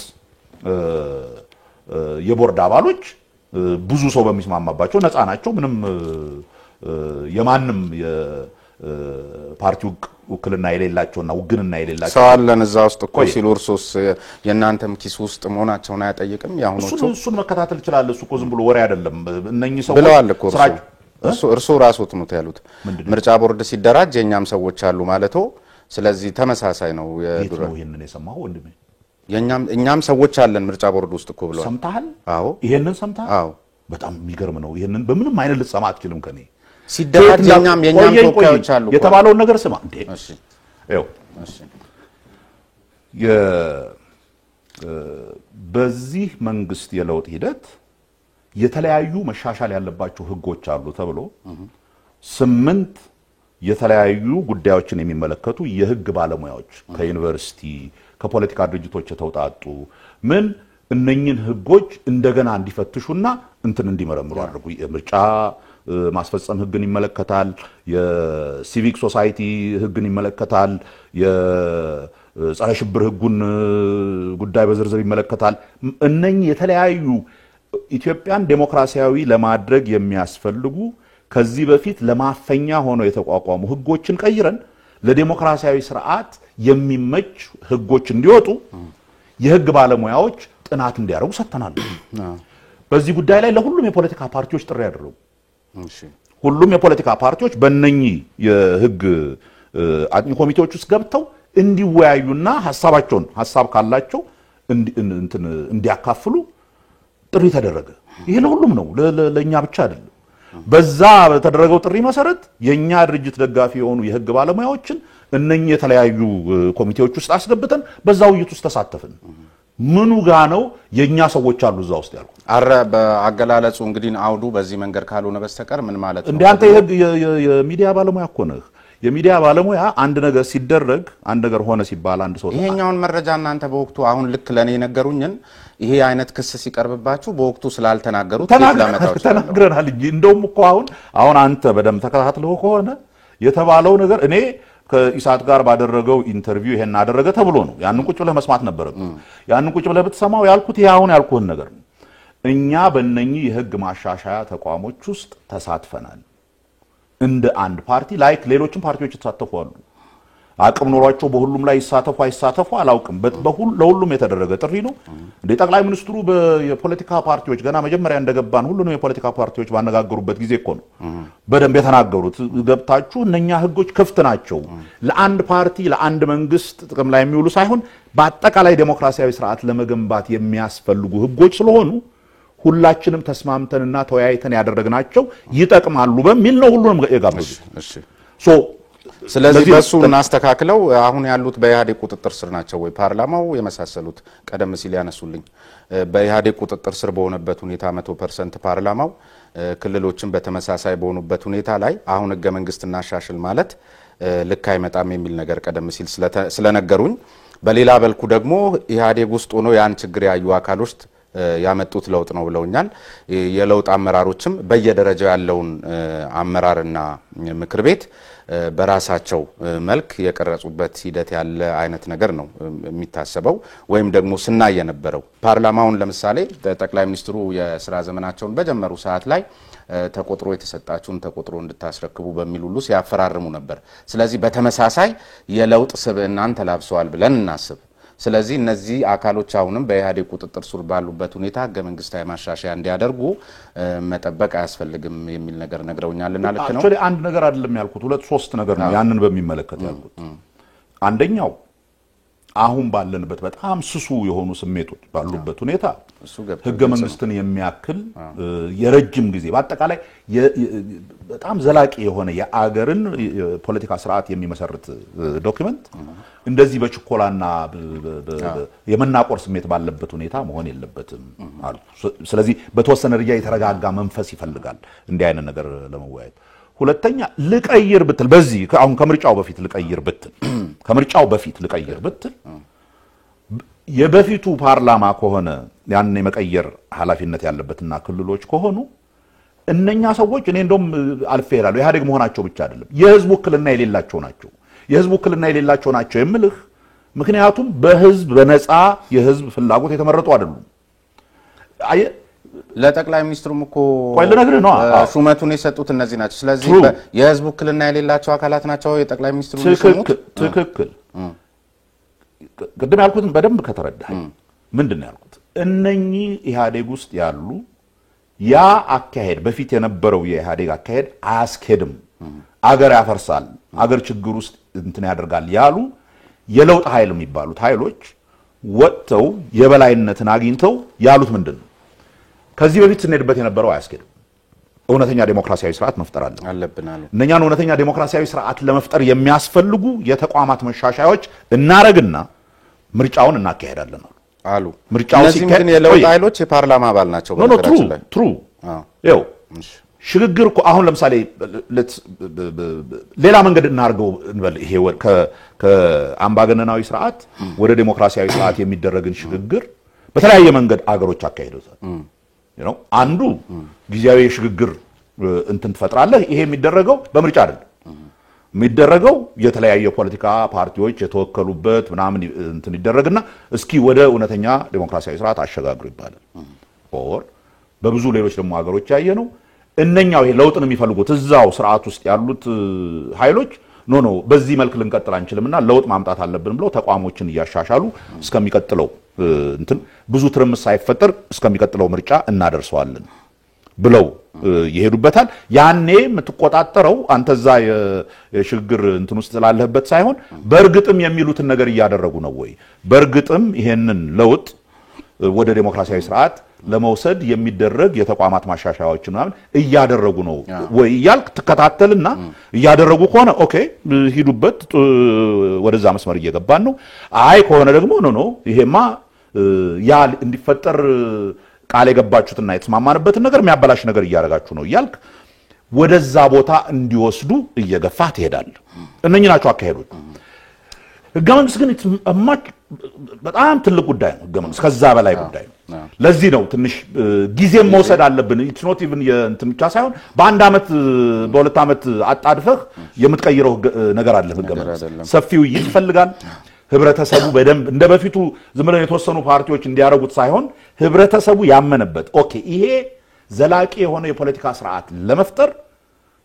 የቦርድ አባሎች ብዙ ሰው በሚስማማባቸው ነፃ ናቸው። ምንም የማንም የፓርቲው ውክልና የሌላቸውና ውግንና የሌላቸው ሰው አለን እዛ ውስጥ እኮ ሲሉ እርሶስ የእናንተም ኪስ ውስጥ መሆናቸውን አያጠይቅም? ያሁኖቹ እሱን መከታተል ይችላል። እሱ እኮ ዝም ብሎ ወሬ አይደለም። እነኚህ ሰዎች ብለዋል እኮ እርሶ ራስዎት ነው ያሉት። ምርጫ ቦርድ ሲደራጅ የኛም ሰዎች አሉ ማለቶ። ስለዚህ ተመሳሳይ ነው። ይሄንን የሰማው ወንድሜ እኛም ሰዎች አለን ምርጫ ቦርድ ውስጥ እኮ ብለዋል። ሰምታል? አዎ ይሄንን ሰምታል? አዎ በጣም የሚገርም ነው። ይሄንን በምንም አይነት ልትሰማ አትችልም ከኔ ሲደራጅ የኛም ተወካዮች አሉ የተባለውን ነገር ስማ እንዴ። እሺ እሺ በዚህ መንግስት የለውጥ ሂደት የተለያዩ መሻሻል ያለባቸው ህጎች አሉ ተብሎ 8 የተለያዩ ጉዳዮችን የሚመለከቱ የህግ ባለሙያዎች ከዩኒቨርሲቲ ከፖለቲካ ድርጅቶች የተውጣጡ ምን እነኝን ህጎች እንደገና እንዲፈትሹና እንትን እንዲመረምሩ አድርጉ። የምርጫ ማስፈጸም ህግን ይመለከታል፣ የሲቪክ ሶሳይቲ ህግን ይመለከታል፣ የጸረ ሽብር ህጉን ጉዳይ በዝርዝር ይመለከታል። እነኚህ የተለያዩ ኢትዮጵያን ዴሞክራሲያዊ ለማድረግ የሚያስፈልጉ ከዚህ በፊት ለማፈኛ ሆነው የተቋቋሙ ህጎችን ቀይረን ለዴሞክራሲያዊ ስርዓት የሚመች ህጎች እንዲወጡ የህግ ባለሙያዎች ጥናት እንዲያደርጉ ሰጥተናል። በዚህ ጉዳይ ላይ ለሁሉም የፖለቲካ ፓርቲዎች ጥሪ ያደረጉ ሁሉም የፖለቲካ ፓርቲዎች በእነኚህ የህግ አጥኚ ኮሚቴዎች ውስጥ ገብተው እንዲወያዩና ሐሳብ ካላቸው እንዲያካፍሉ ጥሪ ተደረገ። ይሄ ለሁሉም ነው፣ ለኛ ብቻ አይደለም። በዛ በተደረገው ጥሪ መሰረት የኛ ድርጅት ደጋፊ የሆኑ የህግ ባለሙያዎችን እነኚህ የተለያዩ ኮሚቴዎች ውስጥ አስገብተን በዛ ውይይት ውስጥ ተሳተፍን። ምኑ ጋ ነው የኛ ሰዎች አሉ እዛ ውስጥ ያልኩ አረ በአገላለጹ እንግዲህ አውዱ በዚህ መንገድ ካልሆነ በስተቀር ምን ማለት ነው? እንዴ አንተ የሚዲያ ባለሙያ እኮ ነህ። የሚዲያ ባለሙያ አንድ ነገር ሲደረግ አንድ ነገር ሆነ ሲባል አንድ ሰው ይሄኛውን መረጃ እናንተ በወቅቱ አሁን ልክ ለኔ ነገሩኝን ይሄ አይነት ክስ ሲቀርብባችሁ በወቅቱ ስላልተናገሩት ተናግረናል እንጂ እንደውም እኮ አሁን አንተ በደም ተከታትለው ከሆነ የተባለው ነገር እኔ ከኢሳት ጋር ባደረገው ኢንተርቪው ይሄን አደረገ ተብሎ ነው። ያንን ቁጭ ብለህ መስማት ነበረብህ። ያንን ቁጭ ብለህ ብትሰማው ያልኩት ይሄ አሁን ያልኩህን ነገር ነው። እኛ በእነኚህ የህግ ማሻሻያ ተቋሞች ውስጥ ተሳትፈናል እንደ አንድ ፓርቲ ላይክ ሌሎችም ፓርቲዎች ተሳተፉ። አቅም ኖሯቸው በሁሉም ላይ ይሳተፉ አይሳተፉ አላውቅም። ለሁሉም የተደረገ ጥሪ ነው። እንደ ጠቅላይ ሚኒስትሩ የፖለቲካ ፓርቲዎች ገና መጀመሪያ እንደገባን ሁሉንም የፖለቲካ ፓርቲዎች ባነጋገሩበት ጊዜ እኮ ነው በደንብ የተናገሩት። ገብታችሁ እነኛ ህጎች ክፍት ናቸው ለአንድ ፓርቲ ለአንድ መንግስት ጥቅም ላይ የሚውሉ ሳይሆን በአጠቃላይ ዴሞክራሲያዊ ስርዓት ለመገንባት የሚያስፈልጉ ህጎች ስለሆኑ ሁላችንም ተስማምተንና ተወያይተን ያደረግናቸው ይጠቅማሉ በሚል ነው ሁሉንም የጋበዙት። ስለዚህ በሱ እናስተካክለው። አሁን ያሉት በኢህአዴግ ቁጥጥር ስር ናቸው ወይ ፓርላማው የመሳሰሉት ቀደም ሲል ያነሱልኝ በኢህአዴግ ቁጥጥር ስር በሆነበት ሁኔታ 100% ፓርላማው ክልሎችን በተመሳሳይ በሆኑበት ሁኔታ ላይ አሁን ህገ መንግስት እናሻሽል ማለት ልክ አይመጣም የሚል ነገር ቀደም ሲል ስለነገሩኝ በሌላ በልኩ ደግሞ ኢህአዴግ ውስጥ ሆኖ ያን ችግር ያዩ አካሎች ያመጡት ለውጥ ነው ብለውኛል። የለውጥ አመራሮችም በየደረጃው ያለውን አመራርና ምክር ቤት በራሳቸው መልክ የቀረጹበት ሂደት ያለ አይነት ነገር ነው የሚታሰበው ወይም ደግሞ ስናይ የነበረው። ፓርላማውን ለምሳሌ ጠቅላይ ሚኒስትሩ የሥራ ዘመናቸውን በጀመሩ ሰዓት ላይ ተቆጥሮ የተሰጣችሁን ተቆጥሮ እንድታስረክቡ በሚል ሁሉ ሲያፈራርሙ ነበር። ስለዚህ በተመሳሳይ የለውጥ ስብዕናን ተላብሰዋል ብለን እናስብ። ስለዚህ እነዚህ አካሎች አሁንም በኢህአዴግ ቁጥጥር ስር ባሉበት ሁኔታ ህገ መንግስታዊ ማሻሻያ እንዲያደርጉ መጠበቅ አያስፈልግም የሚል ነገር ነግረውኛልና ልክ ነው። አክቹአሊ አንድ ነገር አይደለም ያልኩት፣ ሁለት ሶስት ነገር ነው ያንን በሚመለከት ያልኩት። አንደኛው አሁን ባለንበት በጣም ስሱ የሆኑ ስሜቶች ባሉበት ሁኔታ ህገ መንግስትን የሚያክል የረጅም ጊዜ በአጠቃላይ በጣም ዘላቂ የሆነ የአገርን ፖለቲካ ስርዓት የሚመሰርት ዶክመንት እንደዚህ በችኮላና የመናቆር ስሜት ባለበት ሁኔታ መሆን የለበትም አሉ። ስለዚህ በተወሰነ ደረጃ የተረጋጋ መንፈስ ይፈልጋል እንዲህ አይነት ነገር ለመወያየት። ሁለተኛ ልቀይር ብትል በዚህ አሁን ከምርጫው በፊት ልቀይር ብትል የበፊቱ ፓርላማ ከሆነ ያን የመቀየር ኃላፊነት ያለበትና ክልሎች ከሆኑ እነኛ ሰዎች እኔ እንደውም አልፌ ይላሉ ኢህአዴግ መሆናቸው ብቻ አይደለም የህዝብ ውክልና የሌላቸው ናቸው። የህዝብ ውክልና የሌላቸው ናቸው የምልህ ምክንያቱም በህዝብ በነፃ የህዝብ ፍላጎት የተመረጡ አይደሉም። ለጠቅላይ ሚኒስትሩም እኮ ቆይ ልነግርህ ነው ሹመቱን የሰጡት እነዚህ ናቸው። ስለዚህ የህዝብ ውክልና የሌላቸው አካላት ናቸው የጠቅላይ ሚኒስትሩ ሹመት። ትክክል። ቅድም ያልኩትን በደንብ ከተረዳህ ምንድነው ያልኩት? እነኚህ ኢህአዴግ ውስጥ ያሉ ያ አካሄድ በፊት የነበረው የኢህአዴግ አካሄድ አያስኬድም፣ አገር ያፈርሳል፣ አገር ችግር ውስጥ እንትን ያደርጋል ያሉ የለውጥ ኃይል የሚባሉት ኃይሎች ወጥተው የበላይነትን አግኝተው ያሉት ምንድነው? ከዚህ በፊት ስንሄድበት የነበረው አያስኬድም፣ እውነተኛ ዴሞክራሲያዊ ስርዓት መፍጠር አለብን አሉ። እነኛን እውነተኛ ዴሞክራሲያዊ ስርዓት ለመፍጠር የሚያስፈልጉ የተቋማት መሻሻያዎች እናረግና ምርጫውን እናካሄዳለን አሉ። ምርጫው ሲካሄድ የለውጥ ኃይሎች የፓርላማ አባል ናቸው። በነገራችን ላይ ትሩ ይኸው ሽግግር እኮ አሁን ለምሳሌ ሌላ መንገድ እናርገው እንበል። ይሄ ከአምባገነናዊ ስርዓት ወደ ዴሞክራሲያዊ ስርዓት የሚደረግን ሽግግር በተለያየ መንገድ አገሮች አካሂደውታል። አንዱ ጊዜያዊ ሽግግር እንትን ተፈጥራለህ። ይሄ የሚደረገው በምርጫ አይደለም የሚደረገው የተለያየ ፖለቲካ ፓርቲዎች የተወከሉበት ምናምን እንትን ይደረግና እስኪ ወደ እውነተኛ ዴሞክራሲያዊ ስርዓት አሸጋግሩ ይባላል። ኦር በብዙ ሌሎች ደግሞ ሀገሮች ያየነው እነኛው ይሄ ለውጥን የሚፈልጉት እዛው ስርዓት ውስጥ ያሉት ኃይሎች ኖ በዚህ መልክ ልንቀጥል አንችልምና ለውጥ ማምጣት አለብን ብለው ተቋሞችን እያሻሻሉ እስከሚቀጥለው እንትን ብዙ ትርምስ ሳይፈጠር እስከሚቀጥለው ምርጫ እናደርሰዋለን ብለው ይሄዱበታል። ያኔ የምትቆጣጠረው አንተዛ የሽግግር እንትን ውስጥ ስላለህበት ሳይሆን በእርግጥም የሚሉትን ነገር እያደረጉ ነው ወይ፣ በእርግጥም ይሄንን ለውጥ ወደ ዴሞክራሲያዊ ስርዓት ለመውሰድ የሚደረግ የተቋማት ማሻሻያዎችን ምናምን እያደረጉ ነው ወይ እያልክ ትከታተልና እያደረጉ ከሆነ ኦኬ ሂዱበት፣ ወደዛ መስመር እየገባን ነው። አይ ከሆነ ደግሞ ኖ ይሄማ ያ እንዲፈጠር ቃል የገባችሁትና የተስማማንበትን ነገር የሚያበላሽ ነገር እያደረጋችሁ ነው እያልክ ወደዛ ቦታ እንዲወስዱ እየገፋ ትሄዳለህ። እነኚህ ናቸው አካሄዶች። ህገ መንግስት ግን በጣም ትልቅ ጉዳይ ነው። ህገ መንግስት ከዛ በላይ ጉዳይ ነው። ለዚህ ነው ትንሽ ጊዜም መውሰድ አለብን። ኢትስ ኖት ኢቭን የእንትን ብቻ ሳይሆን በአንድ አመት በሁለት አመት አጣድፈህ የምትቀይረው ነገር አለ። ህገ መንግስት ሰፊ ውይይት ይፈልጋል። ህብረተሰቡ በደንብ እንደበፊቱ ዝም ብለው የተወሰኑ ፓርቲዎች እንዲያረጉት ሳይሆን ህብረተሰቡ ያመነበት ኦኬ ይሄ ዘላቂ የሆነ የፖለቲካ ስርዓት ለመፍጠር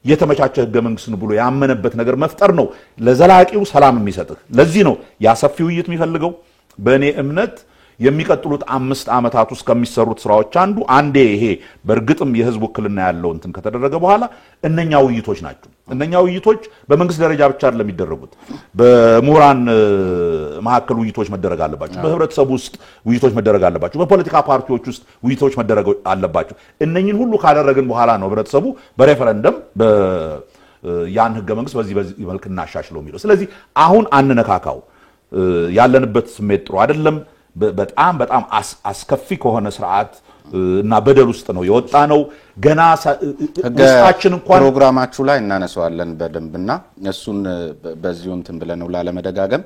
የተመቻቸ ህገ መንግስት ነው ብሎ ያመነበት ነገር መፍጠር ነው ለዘላቂው ሰላም የሚሰጥህ። ለዚህ ነው ያ ሰፊ ውይይት የሚፈልገው። በእኔ እምነት የሚቀጥሉት 5 አመታት ውስጥ ከሚሰሩት ስራዎች አንዴ ይሄ በእርግጥም የህዝብ ውክልና ያለው እንትን ከተደረገ በኋላ እነኛ ውይይቶች ናቸው። እነኛ ውይይቶች በመንግስት ደረጃ ብቻ አይደለም የሚደረጉት። በምሁራን መካከል ውይይቶች መደረግ አለባቸው። በህብረተሰቡ ውስጥ ውይይቶች መደረግ አለባቸው። በፖለቲካ ፓርቲዎች ውስጥ ውይይቶች መደረግ አለባቸው። እነኚህን ሁሉ ካደረግን በኋላ ነው ህብረተሰቡ በሬፈረንደም ያን ህገ መንግስት በዚህ መልክ እናሻሽለው የሚለው። ስለዚህ አሁን አንነካካው። ያለንበት ስሜት ጥሩ አይደለም። በጣም በጣም አስከፊ ከሆነ ስርዓት እና በደል ውስጥ ነው የወጣ ነው። ገና ውስጣችን እንኳን ፕሮግራማችሁ ላይ እናነሳዋለን በደንብና እሱን በዚሁ እንትን ብለነው ላለመደጋገም